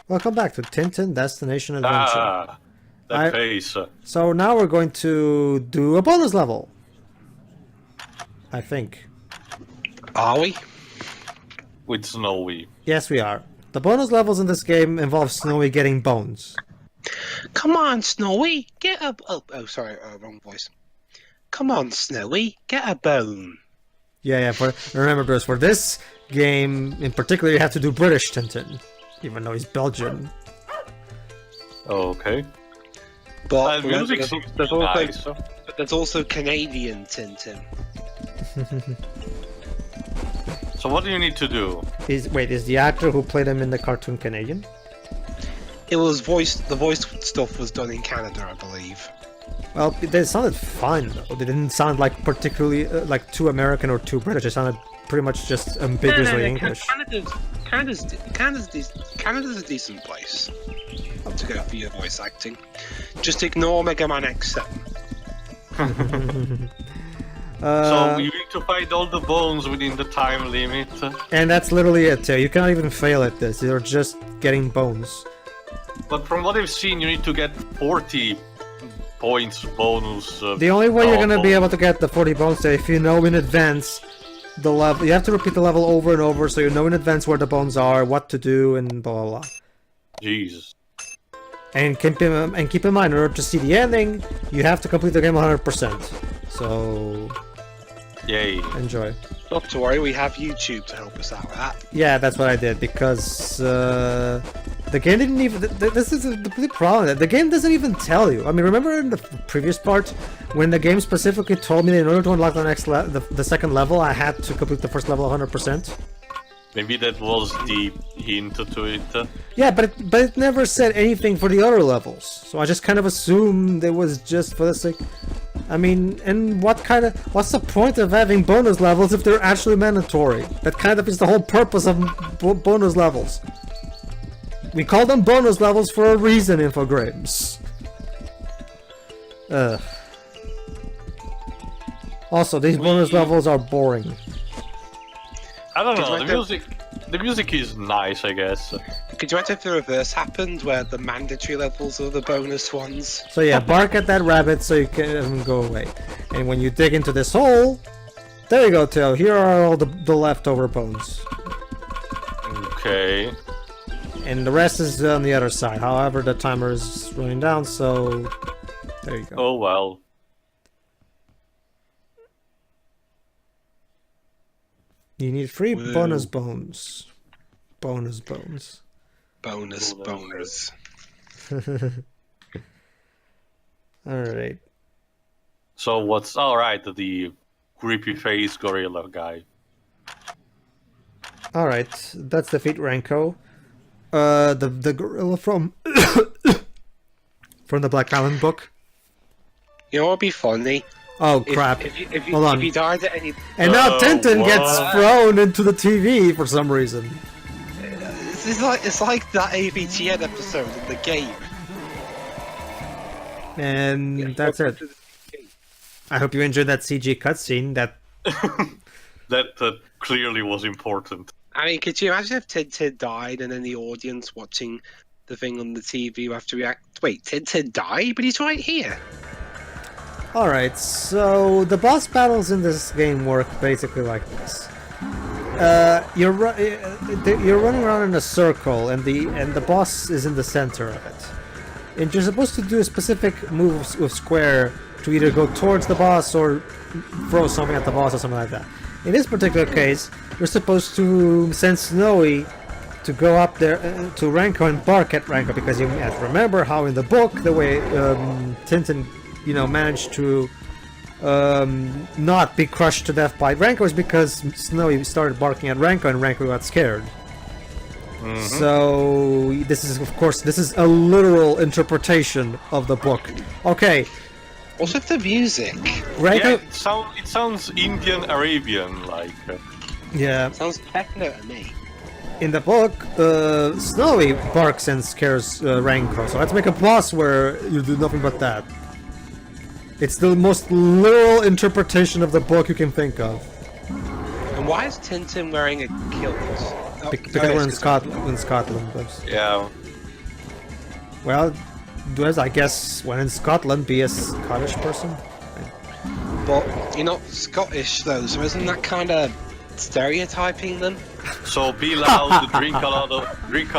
Welcome back to Tintin Destination Adventure. Ah, that face. So now we're going to do a bonus level. I think. Are we? With Snowy. Yes, we are. The bonus levels in this game involve Snowy getting bones. Come on, Snowy, get a... Oh, sorry, wrong voice. Come on, Snowy, get a bone. Yeah. Remember, Bruce, for this game in particular, you have to do British Tintin, even though he's Belgian. Okay. But music there's also Canadian Tintin. So what do you need to do? Is the actor who played him in the cartoon Canadian? It was the voice stuff was done in Canada, I believe. Well, they sounded fine though. They didn't sound like particularly like too American or too British. They sounded pretty much just ambiguously English. Canada's a decent place to go for your voice acting. Just ignore Mega Man X7. So you need to find all the bones within the time limit. And that's literally it. You cannot even fail at this. You're just getting bones. But from what I've seen, you need to get 40 points bonus. The only way you're gonna be able to get the 40 bones is if you know in advance the level. You have to repeat the level over and over, so you know in advance where the bones are, what to do, and blah blah blah. Jesus. And keep in mind, in order to see the ending, you have to complete the game 100%. So, Yay. Enjoy. Not to worry, we have YouTube to help us out with that. Yeah, that's what I did, because the game didn't even... This is the big problem. The game doesn't even tell you. I mean, remember in the previous part, when the game specifically told me that in order to unlock the next the second level, I had to complete the first level 100%? Maybe that was the hint to it. Yeah, but it never said anything for the other levels. So I just kind of assumed it was just for the sake... I mean, and what's the point of having bonus levels if they're actually mandatory? That kind of is the whole purpose of bonus levels. We call them bonus levels for a reason, Infogrames. Ugh. Also, these bonus levels are boring. I don't know, the music is nice, I guess. Could you imagine if the reverse happened, where the mandatory levels are the bonus ones? So yeah, bark at that rabbit so you can go away. And when you dig into this hole, there you go, Tail. Here are all the leftover bones. Okay. And the rest is on the other side. However, the timer is running down, so there you go. Oh well. You need 3 Woo. bonus bones. Bonus bones. Boners. Alright. So what's alright, the creepy face gorilla guy. Alright, that's defeat Ranko. The gorilla from from the Black Island book. You know what would be funny? Oh crap. Hold on. If you died at any... And now Tintin what? gets thrown into the TV for some reason. It's like that AVTN episode in the game. And that's it. I hope you enjoyed that CG cutscene. That That clearly was important. I mean, could you imagine if Tintin died and then the audience watching the thing on the TV would have to react? Wait, Tintin died? But he's right here. Alright, so the boss battles in this game work basically like this. You're running around in a circle, and the boss is in the center of it. And you're supposed to do a specific move with square to either go towards the boss or throw something at the boss or something like that. In this particular case, you're supposed to send Snowy to go up there to Ranko and bark at Ranko, because you remember how in the book the way Tintin managed to not be crushed to death by Ranko is because Snowy started barking at Ranko and Ranko got scared. Mm-hmm. So this is a literal interpretation of the book. Okay. What's with the music? Ranko. Yeah, it sounds Indian Arabian like. Yeah. Sounds techno to me. In the book, Snowy barks and scares Ranko. So let's make a boss where you do nothing but that. It's the most literal interpretation of the book you can think of. And why is Tintin wearing a kilt? Because we're in Scotland. Yeah. Well, does I guess when in Scotland, be a Scottish person. But you're not Scottish though, so isn't that kind of stereotyping them? So be loud, drink a lot of Wait.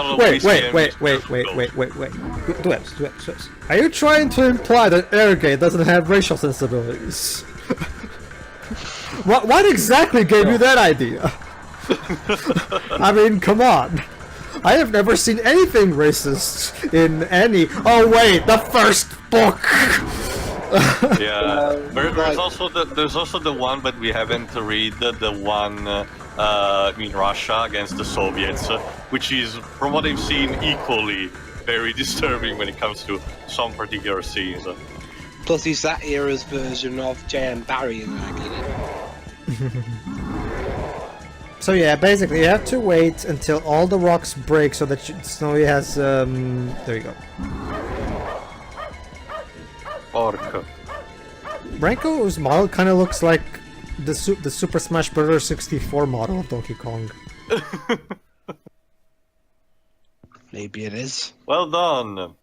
Do it. Are you trying to imply that Airgate doesn't have racial sensibilities? What exactly gave you that idea? I mean, come on. I have never seen anything racist in any. Oh wait, the first book. Yeah, there's also the one, but we haven't read the one in Russia against the Soviets, which is, from what I've seen, equally very disturbing when it comes to some particular scenes. Plus, he's that era's version of J.M. Barrie in there, So yeah, basically you have to wait until all the rocks break so that Snowy has. There you go. Bork. Branko's model kind of looks like the Super Smash Bros. 64 model of Donkey Kong. Maybe it is. Well done.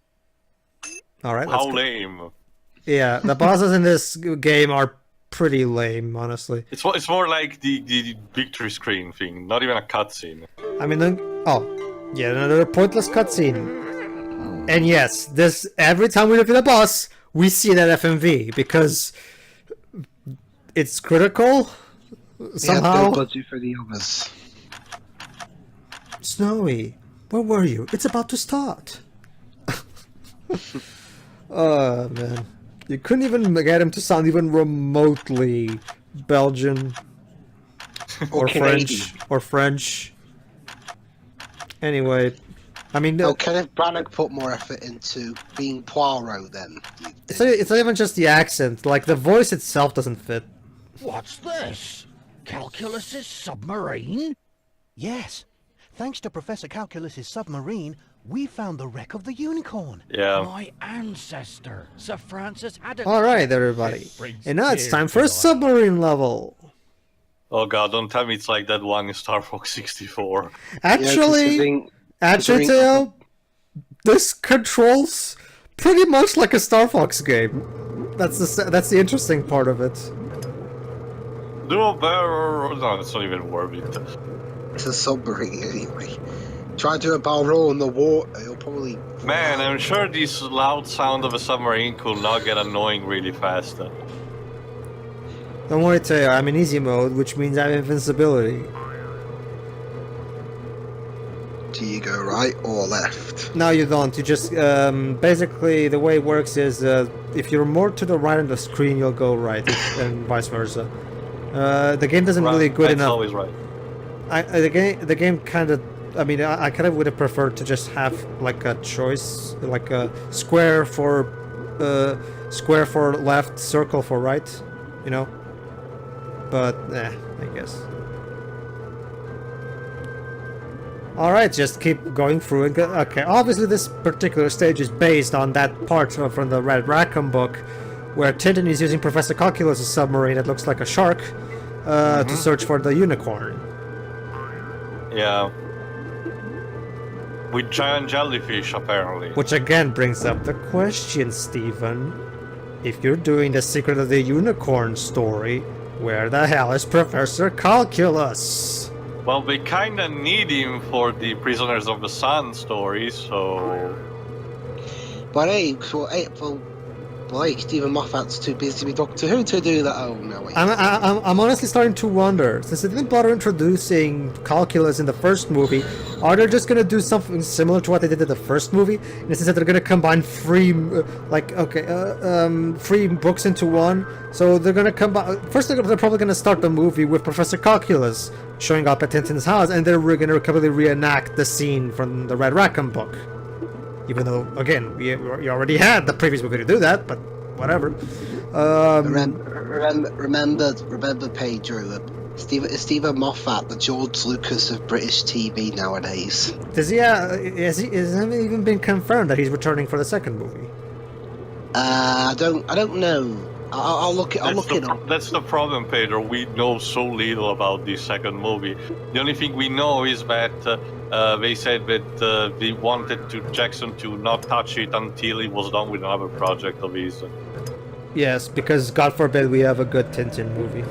Alright, How lame. Yeah, the bosses in this game are pretty lame, honestly. It's more like the victory screen thing, not even a cutscene. I mean, yeah, another pointless cutscene. And yes, this every time we look at a boss, we see that FMV because it's critical somehow. We had no budget for the others. Snowy, where were you? It's about to start. Oh man, you couldn't even get him to sound even remotely Belgian or French. Anyway, I mean, Kenneth Branagh put more effort into being Poirot then. It's not even just the accent, like the voice itself doesn't fit. What's this? Calculus's submarine? Yes. Thanks to Professor Calculus's submarine, we found the wreck of the Unicorn. Yeah. My ancestor, Sir Francis had a... Alright everybody, and now it's time for a submarine level. Oh god, don't tell me it's like that one in Star Fox 64. Actually, Theo, this controls pretty much like a Star Fox game. That's the interesting part of it. No, it's not even worth it. It's a submarine anyway. Try to do a barrel roll in the water, it'll probably... Man, I'm sure this loud sound of a submarine could not get annoying really fast. Don't worry, Theo, I'm in easy mode, which means I have invincibility. Do you go right or left? No, you don't. You just, basically, the way it works is, if you're more to the right on the screen, you'll go right, and vice versa. The game doesn't really good enough. Always right. The game kind of... I mean, I kind of would have preferred to just have, like, a choice, like a square for left, circle for right, you know? But, I guess. Alright, just keep going through and go. Okay, obviously this particular stage is based on that part from the Red Rackham book where Tintin is using Professor Calculus' submarine that looks like a shark to search for the unicorn. Yeah. With giant jellyfish, apparently. Which again brings up the question, Stephen. If you're doing the Secret of the Unicorn story, where the hell is Professor Calculus? Well, they kinda need him for the Prisoners of the Sun story, so... But hey, Stephen Moffat's too busy with Doctor Who to do that. Oh no, wait. I'm honestly starting to wonder, since they didn't bother introducing Calculus in the first movie, are they just gonna do something similar to what they did in the first movie? In the sense that they're gonna combine three books into one. So they're gonna combine. First, they're probably gonna start the movie with Professor Calculus showing up at Tintin's house, and they're gonna completely reenact the scene from the Red Rackham book. Even though, again, we already had the previous movie to do that, but whatever. Remember, Pedro. Stephen Moffat, the George Lucas of British TV nowadays. Has it even been confirmed that he's returning for the second movie? I don't know. I'll look it up. That's the problem, Pedro. We know so little about this second movie. The only thing we know is that they said that they wanted Jackson to not touch it until he was done with another project of his. Yes, because God forbid we have a good Tintin movie.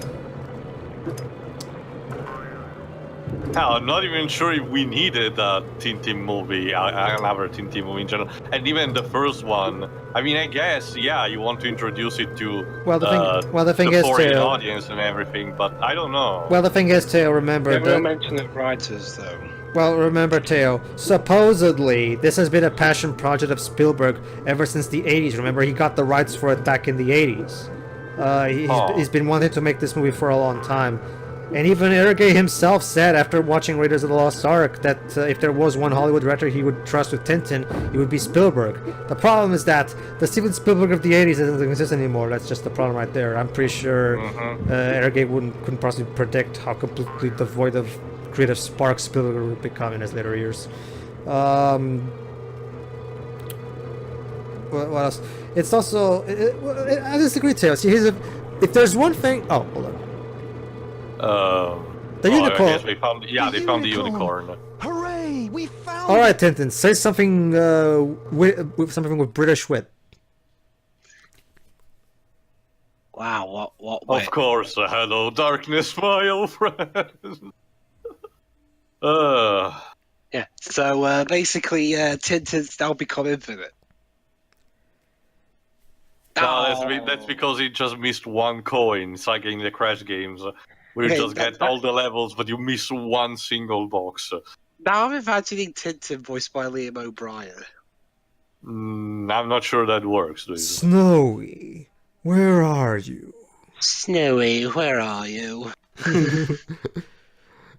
Hell, I'm not even sure if we needed a Tintin movie, another Tintin movie in general. And even the first one, I mean, I guess, yeah, you want to introduce it to the thing is, foreign Teo, audience and everything, but I don't know. well, the thing is, Teo, remember Yeah, we'll that. mention the writers, though. Well, remember, Teo, supposedly this has been a passion project of Spielberg ever since the 80s. Remember, he got the rights for it back in the 80s. He's been wanting to make this movie for a long time. And even Ergay himself said after watching Raiders of the Lost Ark that if there was one Hollywood director he would trust with Tintin, it would be Spielberg. The problem is that the Steven Spielberg of the 80s doesn't exist anymore. That's just the problem right there. I'm pretty sure Ergay couldn't possibly predict how completely devoid of creative spark Spielberg would become in his later years. What else? It's also... I disagree, Teo. See, if there's one thing... Oh, hold on. The unicorn. I guess they found the unicorn. Hooray! We found All right, Tintin, say something with something with British wit. Wow, what? Of course, hello, darkness, my old friend. Yeah, so basically, Tintin's now become infinite. No, that's because he just missed one coin. It's like in the Crash games, where you just get all the levels, but you miss one single box. Now I'm imagining Tintin voiced by Liam O'Brien. I'm not sure that works, dude. Snowy, where are you? Snowy, where are you?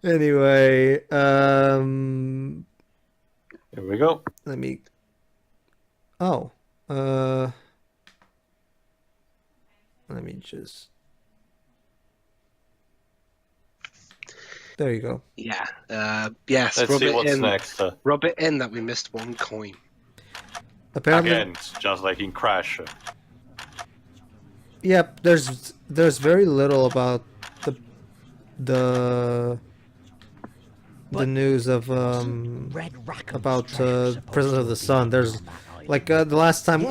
Anyway, Here we go. let me... Oh, let me just... There you go. Yeah, yes, Let's see what's next. Rub it in that we missed one coin. Apparently, Again, it's just like in Crash. yep. There's very little about the news of about Prisoners of the Sun. There's like the last time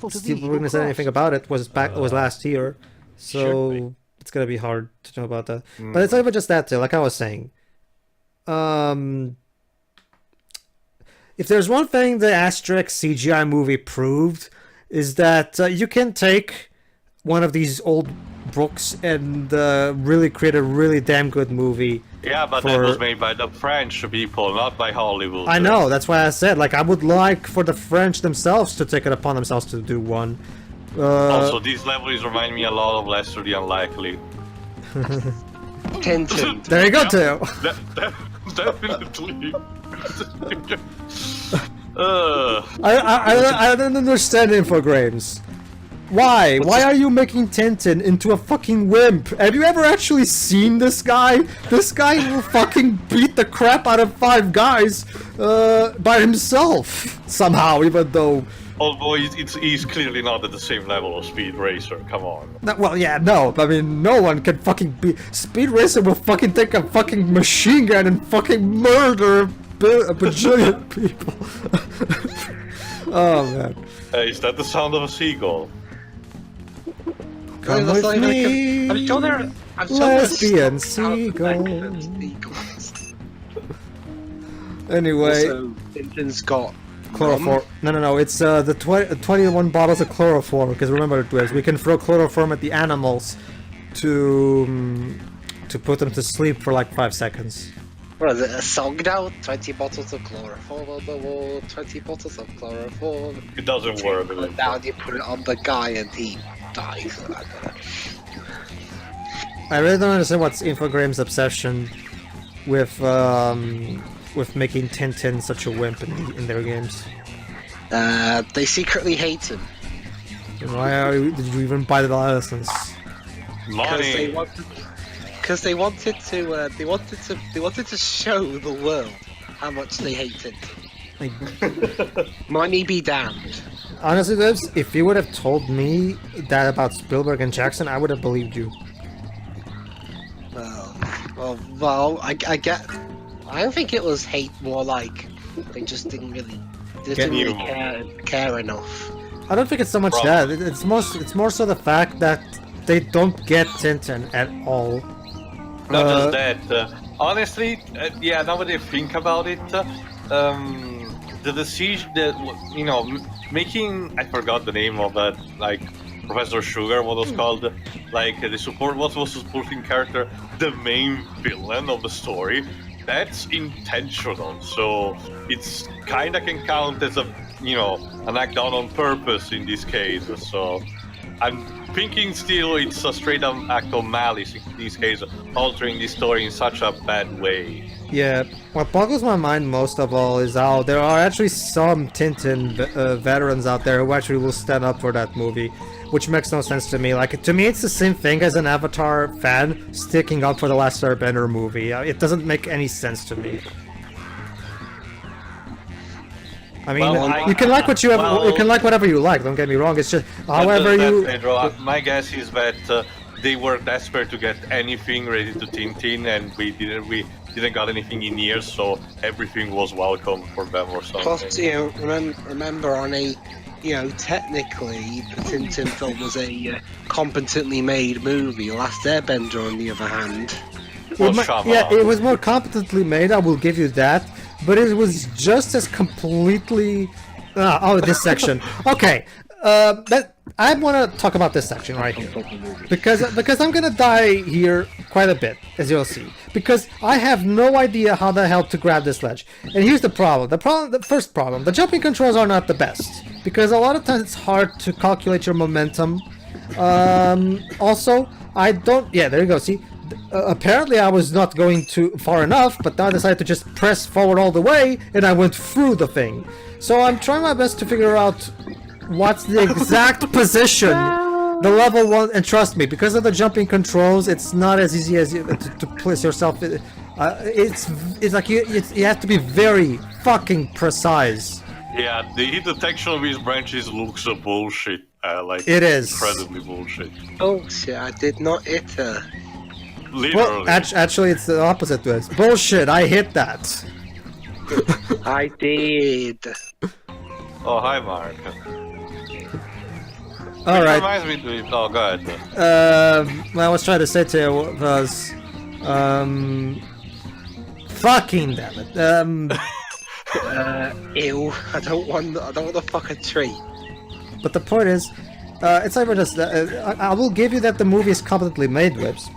Steve said anything about it was last year, so it's gonna be hard to know about that. But it's not even just that too. Like I was saying, if there's one thing the Asterix CGI movie proved is that you can take one of these old books and really create a really damn good movie. Yeah, but that was made by the French people, not by Hollywood. I know, that's why I said, like, I would like for the French themselves to take it upon themselves to do one. Also, these levels remind me a lot of Lester the Unlikely. Tintin. There you go, Teo. Definitely. I don't understand Infogrames. Why? Why are you making Tintin into a fucking wimp? Have you ever actually seen this guy? This guy will fucking beat the crap out of 5 guys by himself somehow, even though... Although he's clearly not at the same level of Speed Racer, come on. Well, yeah, no, I mean, no one can fucking beat... Speed Racer will fucking take a fucking machine gun and fucking murder a bajillion people. Oh, man. Is that the sound of a seagull? Come with me, I'm sure lesbian seagulls. Anyway, Also, Tintin's got chloroform. No, it's the 21 bottles of chloroform. Because remember, we can throw chloroform at the animals to put them to sleep for like 5 seconds. What is it, a song now? 20 bottles of chloroform on the wall, 20 bottles of chloroform. It doesn't work. Down, you put it on the guy and he dies. I really don't understand what's Infogrames' obsession with making Tintin such a wimp in their games. They secretly hate him. Why did you even buy the license? Money. Because they wanted to show the world how much they hate Tintin. Money be damned. honestly, Lives, if you would have told me that about Spielberg and Jackson, I would have believed you. Well, I get. I don't think it was hate. More like they just didn't really care enough. I don't think it's so much that. It's more so the fact that they don't get Tintin at all. Not just that. Honestly, yeah. Now that I think about it, the decision that making I forgot the name of that, like Professor Sugar, what was called, like the support, what was the supporting character, the main villain of the story. That's intentional, so it's kinda can count as an act done on purpose in this case. So I'm thinking still it's a straight up act of malice in this case, altering the story in such a bad way. Yeah, what boggles my mind most of all is how there are actually some Tintin veterans out there who actually will stand up for that movie, which makes no sense to me. Like, to me it's the same thing as an Avatar fan sticking up for the Last Airbender movie. It doesn't make any sense to me. I mean, you can like what you have, you can like whatever you like, don't get me wrong, it's just, however you... Pedro, my guess is that they were desperate to get anything related to Tintin, and we didn't got anything in years, so everything was welcome for them or something. Plus, remember on a, technically the Tintin film was a competently made movie. Last Airbender, on the other hand, it was more competently made, I will give you that, but it was just as completely... this section. Okay, I want to talk about this section right here, because I'm gonna die here quite a bit, as you'll see, because I have no idea how the hell to grab this ledge. And here's the problem. The first problem, the jumping controls are not the best, because a lot of times it's hard to calculate your momentum. Also, I don't... Yeah, there you go, see? Apparently I was not going too far enough, but now I decided to just press forward all the way, and I went through the thing. So I'm trying my best to figure out what's the exact position, the level one, and trust me, because of the jumping controls, it's not as easy as to place yourself. It's like you have to be very fucking precise. Yeah, the hit detection of these branches looks a bullshit. Like it is incredibly bullshit. Bullshit! I did not hit her. Literally. Well, actually, it's the opposite to it. Bullshit! I hit that. I did. Oh, hi, Mark. All right. Reminds me to it. Oh, go ahead. What I was trying to say to you was, fucking damn it. Ew! I don't want to fuck a tree. But the point is, it's like just. I will give you that the movie is competently made, Whips.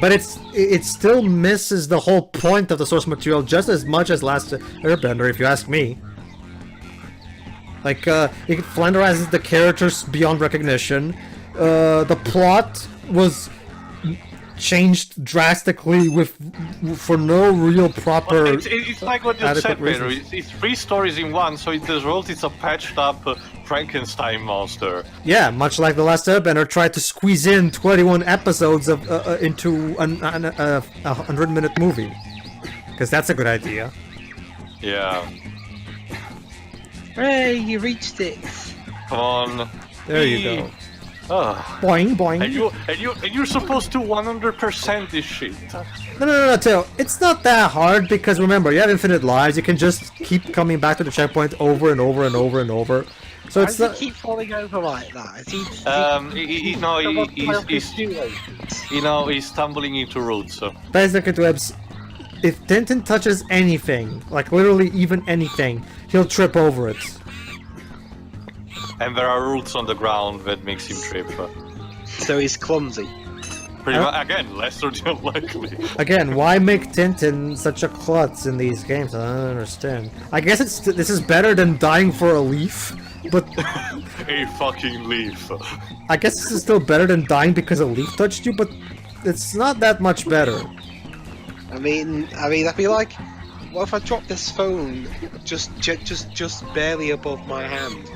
But it still misses the whole point of the source material just as much as Last Airbender, if you ask me. Like, it flanderizes the characters beyond recognition. The plot was changed drastically for no real proper. Well, it's like what you said, Pedro. It's 3 stories in one, so the result is a patched up Frankenstein monster. Yeah, much like The Last Airbender tried to squeeze in 21 episodes of into a 100-minute movie, because that's a good idea. Yeah. Hey, you reached it. Come on. There you go. Boing, boing. And you're supposed to 100% this shit. No, Teo. It's not that hard, because remember, you have infinite lives. You can just keep coming back to the checkpoint over and over and over and over. So it's not... keep falling over like that? He's stumbling into roots. So. Basically, if Tintin touches anything, like literally even anything, he'll trip over it. And there are roots on the ground that makes him trip. So he's clumsy. Pretty much, again, lesser than unlikely. Again, why make Tintin such a klutz in these games? I don't understand. I guess this is better than dying for a leaf, but... A fucking leaf. I guess this is still better than dying because a leaf touched you, but it's not that much better. I mean, I'd be like, what if I drop this phone just barely above my hand?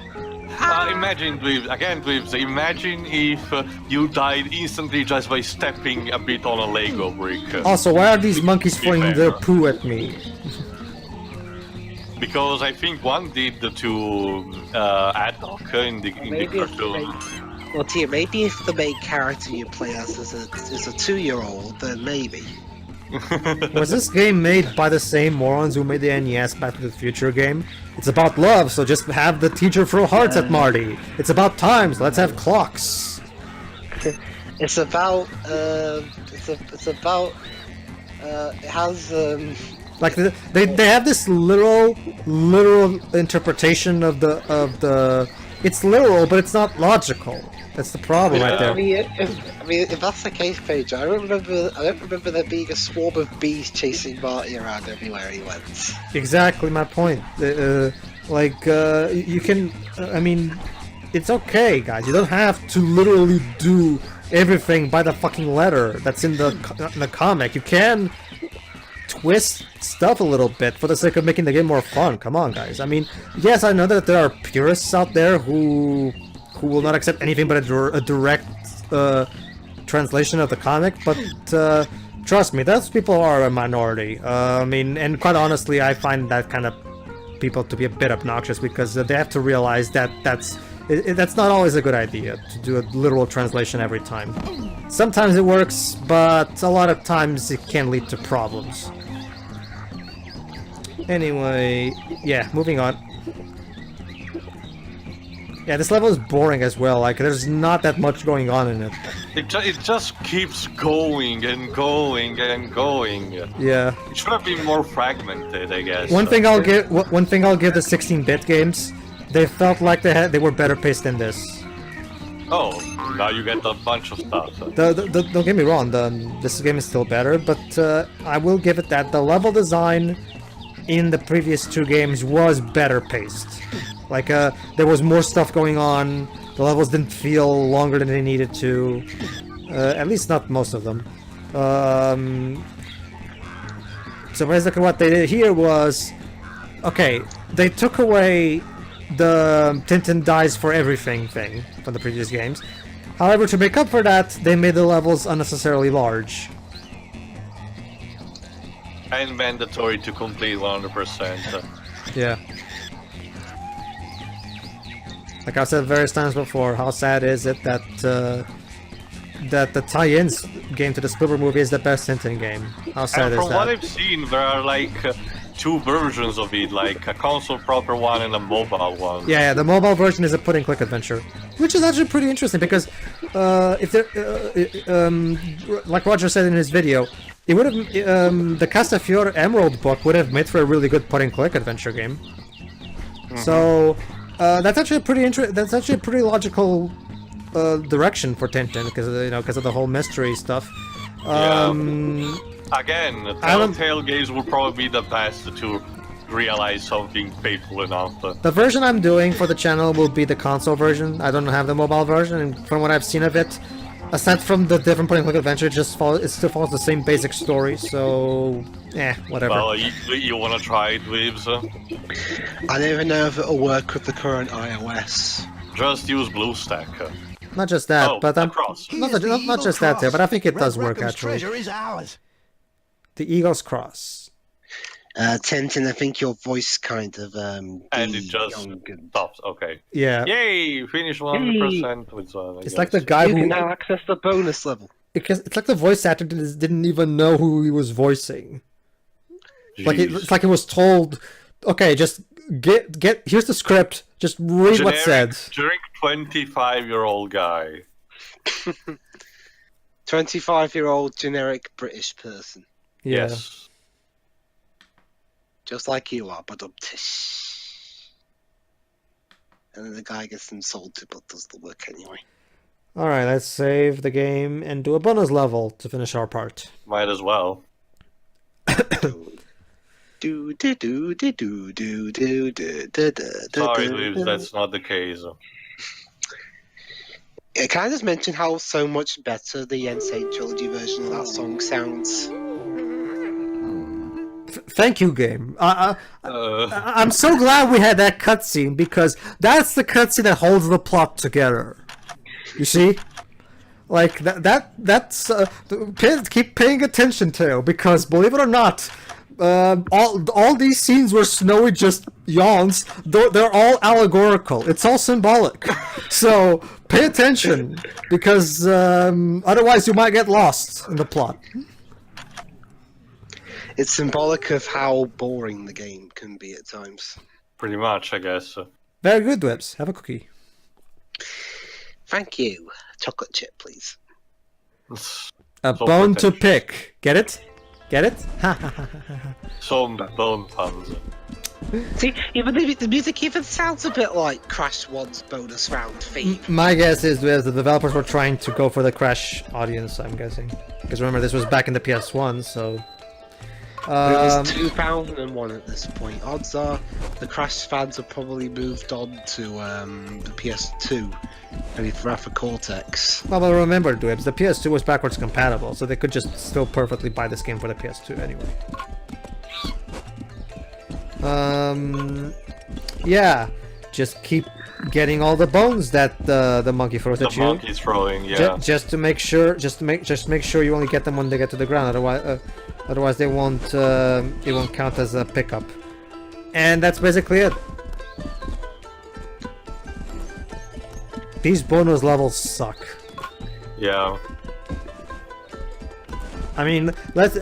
Imagine, Dweebs, imagine if you died instantly just by stepping a bit on a Lego brick. Also, why are these monkeys flinging their poo at me? Because I think one did to ad hoc in the Maybe if cartoon. Well, Tia, maybe if the main character you play as is a 2-year-old, then maybe. Was this game made by the same morons who made the NES Back to the Future game? It's about love, so just have the teacher throw hearts at Marty. It's about times, let's have clocks. It's about. It's about. It has. Like they have this literal interpretation of the. It's literal, but it's not logical. That's the problem right there. I mean, if that's the case, Pedro, I don't remember there being a swarm of bees chasing Marty around everywhere he went. Exactly my point. You can. I mean, it's okay, guys. You don't have to literally do everything by the fucking letter that's in the comic. You can twist stuff a little bit for the sake of making the game more fun. Come on, guys. I mean, yes, I know that there are purists out there who will not accept anything but a direct translation of the comic, but trust me, those people are a minority. I mean, and quite honestly, I find that kind of people to be a bit obnoxious because they have to realize that that's not always a good idea to do a literal translation every time. Sometimes it works, but a lot of times it can lead to problems. Anyway, yeah, moving on. Yeah, this level is boring as well, like, there's not that much going on in it. It just keeps going and going and going. Yeah. It should have been more fragmented, I guess. One thing I'll give the 16-bit games, they felt like they were better paced than this. Oh, now you get a bunch of stuff. Don't get me wrong, this game is still better, but I will give it that the level design in the previous two games was better paced. Like, there was more stuff going on, the levels didn't feel longer than they needed to, at least not most of them. So basically what they did here was, okay, they took away the Tintin dies for everything thing from the previous games. However, to make up for that, they made the levels unnecessarily large. And mandatory to complete 100%. Yeah. Like I've said various times before, how sad is it that that the tie-ins game to the Spielberg movie is the best Tintin game? How sad And is from what that? I've seen, there are like two versions of it, like a console proper one and a mobile one. Yeah, the mobile version is a point-and-click adventure, which is actually pretty interesting because if there, like Roger said in his video, it would have the SCWRM Emerald book would have made for a really good point-and-click adventure game. So that's actually a pretty logical direction for Tintin because of the whole mystery stuff. Again, Telltale games will probably be the best to realize something faithful enough. The version I'm doing for the channel will be the console version. I don't have the mobile version, and from what I've seen of it, aside from the different point-and-click adventure, it still follows the same basic story. So, whatever. Well, you wanna try it, Weebs? I don't even know if it'll work with the current iOS. Just use BlueStack. Not just that, Oh, but Cross. not just that too, but I think it does work actually. Treasure is ours. The Eagle's Cross. Tintin, I think your voice kind of And it just stops. Okay. Yeah. Yay! Finish 100% with It's like the guy you who can now access the bonus level. it's like the voice actor didn't even know who he was voicing. Like it's like it was told, okay, just get here's the script, just read what's said. Generic 25-year-old guy. 25-year-old generic British person. Yeah. Yes. Just like you are, but and then the guy gets insulted but does the work anyway. Alright, let's save the game and do a bonus level to finish our part. Might as well. Do do do do do do do do do do. Sorry, Liz, that's not the case. Can I just mention how so much better the Yen-Sei trilogy version of that song sounds? Thank you, game. I'm so glad we had that cutscene because that's the cutscene that holds the plot together. You see, like that's keep paying attention to, because believe it or not, all these scenes where Snowy just yawns, they're all allegorical. It's all symbolic. So pay attention, because otherwise you might get lost in the plot. It's symbolic of how boring the game can be at times. Pretty much, I guess. Very good, Whips. Have a cookie. Thank you. Chocolate chip, please. A So bone to pretentious. pick. Get it? Get it? Some bone puns. See, even the music even sounds a bit like Crash 1's bonus round theme. My guess is the developers were trying to go for the Crash audience, I'm guessing. Because remember, this was back in the PS1, so... It was 2001 at this point. Odds are the Crash fans have probably moved on to the PS2, maybe for Alpha Cortex. Well, but remember, Dwebs, the PS2 was backwards compatible, so they could just still perfectly buy this game for the PS2 anyway. Yeah, just keep getting all the bones that the monkey throws The at you. monkey's throwing, yeah. Just to make sure, just make sure you only get them when they get to the ground. Otherwise they won't. It won't count as a pickup. And that's basically it. These bonus levels suck. Yeah. I mean, let's.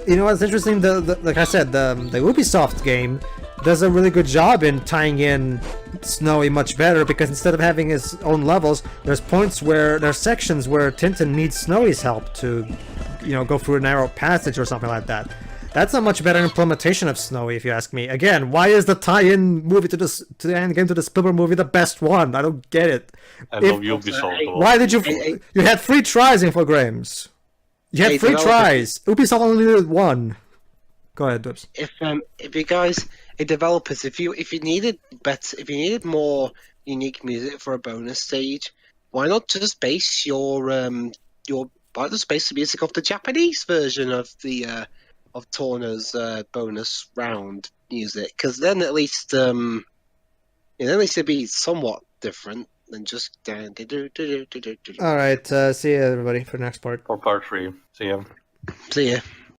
You know what's interesting? Like I said, the Ubisoft game does a really good job in tying in Snowy much better, because instead of having his own levels, there's sections where Tintin needs Snowy's help to, go through a narrow passage or something like that. That's a much better implementation of Snowy, if you ask me. Again, why is the tie-in movie to the end game to the Spielberg movie the best one? I don't get it. I love Ubisoft. Why did you? You had 3 tries, Infogrames. You had 3 tries. Ubisoft only needed 1. Go ahead, Dubs. If you guys, developers, if you needed more unique music for a bonus stage, why not just base the music off the Japanese version of the of Torna's bonus round music? Because then at least it'd be somewhat different than just. All right. See you, everybody, for the next part. For part 3. See ya. See ya.